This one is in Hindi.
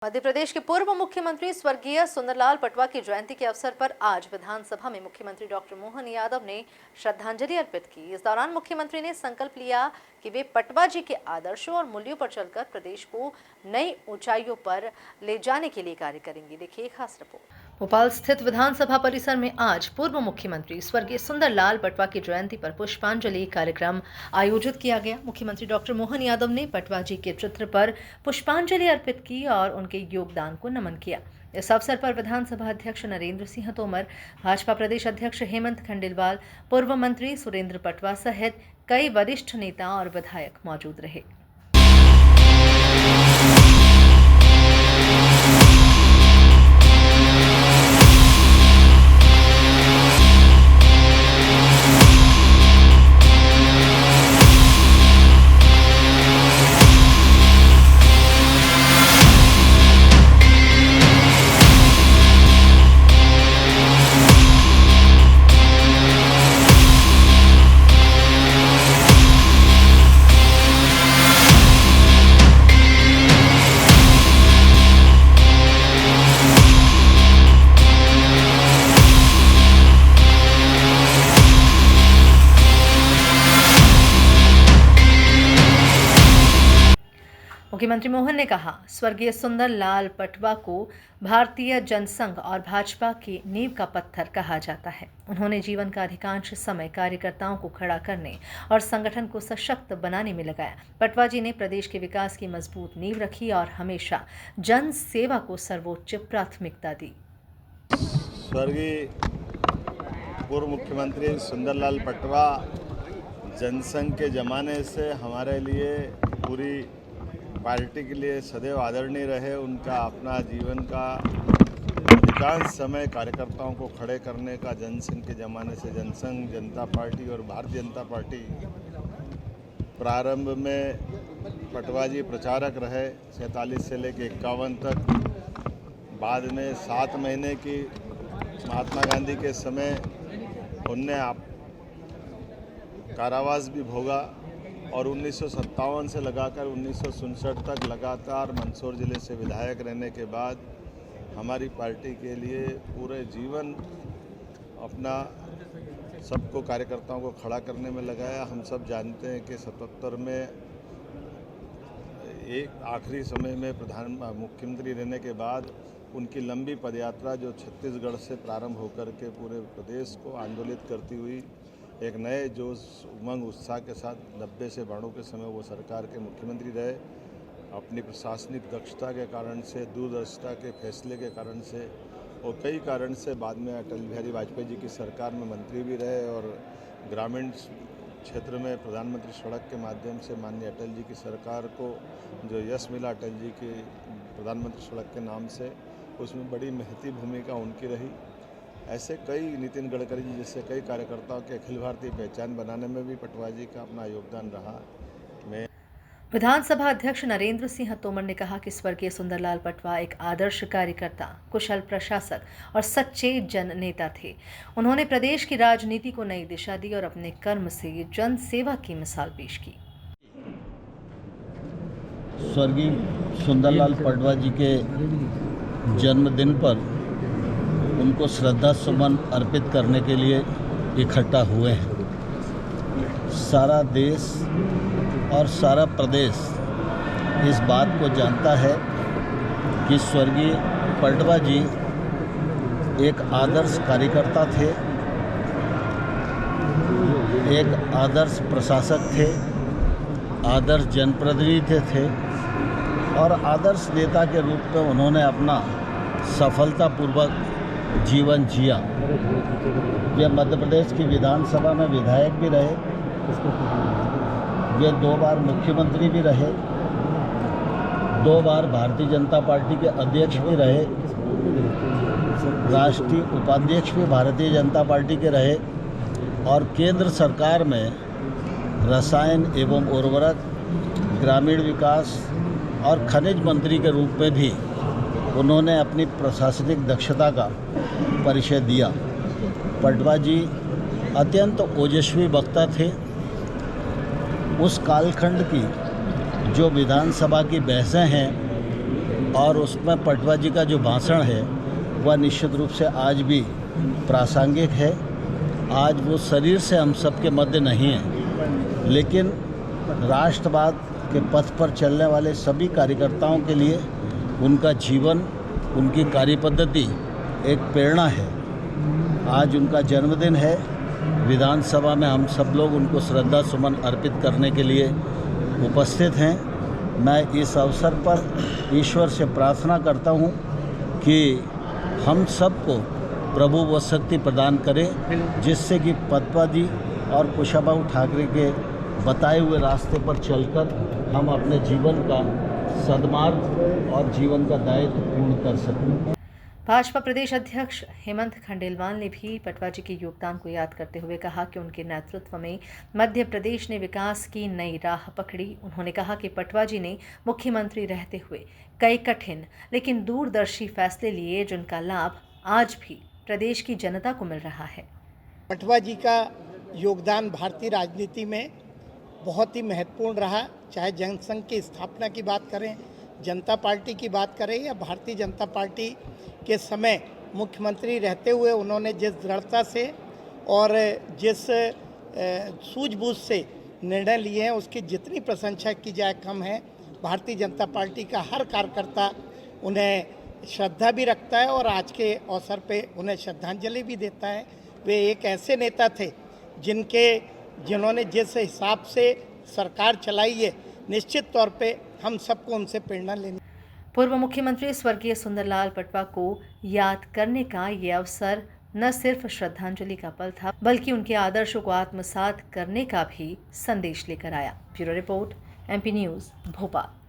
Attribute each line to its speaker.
Speaker 1: मध्य प्रदेश के पूर्व मुख्यमंत्री स्वर्गीय सुंदरलाल पटवा की जयंती के अवसर पर आज विधानसभा में मुख्यमंत्री डॉक्टर मोहन यादव ने श्रद्धांजलि अर्पित की। इस दौरान मुख्यमंत्री ने संकल्प लिया कि वे पटवा जी के आदर्शों और मूल्यों पर चलकर प्रदेश को नई ऊंचाइयों पर ले जाने के लिए कार्य करेंगे। देखिए खास रिपोर्ट। भोपाल स्थित विधानसभा परिसर में आज पूर्व मुख्यमंत्री स्वर्गीय सुंदरलाल पटवा की जयंती पर पुष्पांजलि कार्यक्रम आयोजित किया गया। मुख्यमंत्री डॉक्टर मोहन यादव ने पटवा जी के चित्र पर पुष्पांजलि अर्पित की और उनके योगदान को नमन किया। इस अवसर पर विधानसभा अध्यक्ष नरेंद्र सिंह तोमर, भाजपा प्रदेश अध्यक्ष हेमंत खंडेलवाल, पूर्व मंत्री सुरेंद्र पटवा सहित कई वरिष्ठ नेता और विधायक मौजूद रहे। मुख्यमंत्री मोहन ने कहा, स्वर्गीय सुंदरलाल पटवा को भारतीय जनसंघ और भाजपा की नींव का पत्थर कहा जाता है। उन्होंने जीवन का अधिकांश समय कार्यकर्ताओं को खड़ा करने और संगठन को सशक्त बनाने में लगाया। पटवा जी ने प्रदेश के विकास की मजबूत नींव रखी और हमेशा जन सेवा को सर्वोच्च प्राथमिकता दी।
Speaker 2: स्वर्गीय पूर्व मुख्यमंत्री सुंदरलाल पटवा जनसंघ के ज़माने से हमारे लिए, पूरी पार्टी के लिए सदैव आदरणीय रहे। उनका अपना जीवन का अधिकांश समय कार्यकर्ताओं को खड़े करने का, जनसंघ के ज़माने से जनसंघ, जनता पार्टी और भारतीय जनता पार्टी। प्रारंभ में पटवा जी प्रचारक रहे 47 से लेकर 51 तक। बाद में 7 महीने की महात्मा गांधी के समय उनने कारावास भी भोगा और 1957 से लगाकर 1967 तक लगातार मंदसौर ज़िले से विधायक रहने के बाद हमारी पार्टी के लिए पूरे जीवन अपना सबको, कार्यकर्ताओं को खड़ा करने में लगाया। हम सब जानते हैं कि 77 में एक आखिरी समय में मुख्यमंत्री रहने के बाद उनकी लंबी पदयात्रा जो छत्तीसगढ़ से प्रारंभ होकर के पूरे प्रदेश को आंदोलित करती हुई एक नए जोश, उमंग, उत्साह के साथ 90 से 92 के समय वो सरकार के मुख्यमंत्री रहे। अपनी प्रशासनिक दक्षता के कारण से, दूरदर्शिता के फैसले के कारण से और कई कारण से बाद में अटल बिहारी वाजपेयी जी की सरकार में मंत्री भी रहे और ग्रामीण क्षेत्र में प्रधानमंत्री सड़क के माध्यम से माननीय अटल जी की सरकार को जो यश मिला, अटल जी की प्रधानमंत्री सड़क के नाम से, उसमें बड़ी महती भूमिका उनकी रही। ऐसे कई, नितिन गडकरी जी जैसे कई कार्यकर्ताओं के अखिल भारतीय पहचान बनाने में भी पटवा जी का अपना योगदान रहा। मैं
Speaker 1: विधानसभा अध्यक्ष नरेंद्र सिंह तोमर ने कहा कि स्वर्गीय सुंदरलाल पटवा एक आदर्श कार्यकर्ता, कुशल प्रशासक और सच्चे जन नेता थे। उन्होंने प्रदेश की राजनीति को नई दिशा दी और अपने कर्म से जन सेवा की मिसाल पेश की।
Speaker 3: स्वर्गीय सुंदरलाल पटवा जी के जन्मदिन पर उनको श्रद्धा सुमन अर्पित करने के लिए इकट्ठा हुए हैं। सारा देश और सारा प्रदेश इस बात को जानता है कि स्वर्गीय पटवा जी एक आदर्श कार्यकर्ता थे, एक आदर्श प्रशासक थे, आदर्श जनप्रतिनिधि थे और आदर्श नेता के रूप में उन्होंने अपना सफलतापूर्वक जीवन जिया। वे मध्य प्रदेश की विधानसभा में विधायक भी रहे, वे 2 बार मुख्यमंत्री भी रहे, 2 बार भारतीय जनता पार्टी के अध्यक्ष भी रहे, राष्ट्रीय उपाध्यक्ष भी भारतीय जनता पार्टी के रहे और केंद्र सरकार में रसायन एवं उर्वरक, ग्रामीण विकास और खनिज मंत्री के रूप में भी उन्होंने अपनी प्रशासनिक दक्षता का परिचय दिया। पटवा जी अत्यंत ओजस्वी वक्ता थे। उस कालखंड की जो विधानसभा की बहसें हैं और उसमें पटवा जी का जो भाषण है वह निश्चित रूप से आज भी प्रासंगिक है। आज वो शरीर से हम सबके मध्य नहीं हैं, लेकिन राष्ट्रवाद के पथ पर चलने वाले सभी कार्यकर्ताओं के लिए उनका जीवन, उनकी कार्यपद्धति एक प्रेरणा है। आज उनका जन्मदिन है। विधानसभा में हम सब लोग उनको श्रद्धा सुमन अर्पित करने के लिए उपस्थित हैं। मैं इस अवसर पर ईश्वर से प्रार्थना करता हूं कि हम सबको प्रभु व शक्ति प्रदान करे, जिससे कि पटवा जी और कुशाभाऊ ठाकरे के बताए हुए रास्ते पर चलकर हम अपने जीवन का सद्मार्ग और जीवन का दायित्व पूर्ण कर सकें।
Speaker 1: भाजपा प्रदेश अध्यक्ष हेमंत खंडेलवाल ने भी पटवा जी के योगदान को याद करते हुए कहा कि उनके नेतृत्व में मध्य प्रदेश ने विकास की नई राह पकड़ी। उन्होंने कहा कि पटवा जी ने मुख्यमंत्री रहते हुए कई कठिन लेकिन दूरदर्शी फैसले लिए, जिनका लाभ आज भी प्रदेश की जनता को मिल रहा है।
Speaker 4: पटवा जी का योगदान भारतीय राजनीति में बहुत ही महत्वपूर्ण रहा। चाहे जनसंघ की स्थापना की बात करें, जनता पार्टी की बात करें या भारतीय जनता पार्टी के समय मुख्यमंत्री रहते हुए उन्होंने जिस दृढ़ता से और जिस सूझबूझ से निर्णय लिए हैं, उसकी जितनी प्रशंसा की जाए कम है। भारतीय जनता पार्टी का हर कार्यकर्ता उन्हें श्रद्धा भी रखता है और आज के अवसर पे उन्हें श्रद्धांजलि भी देता है। वे एक ऐसे नेता थे जिन्होंने जिस हिसाब से सरकार चलाई है, निश्चित तौर पे हम सबको उनसे प्रेरणा लेनी।
Speaker 1: पूर्व मुख्यमंत्री स्वर्गीय सुंदरलाल पटवा को याद करने का ये अवसर न सिर्फ श्रद्धांजलि का पल था, बल्कि उनके आदर्शों को आत्मसात करने का भी संदेश लेकर आया। Bureau report, MP news, Bhopal.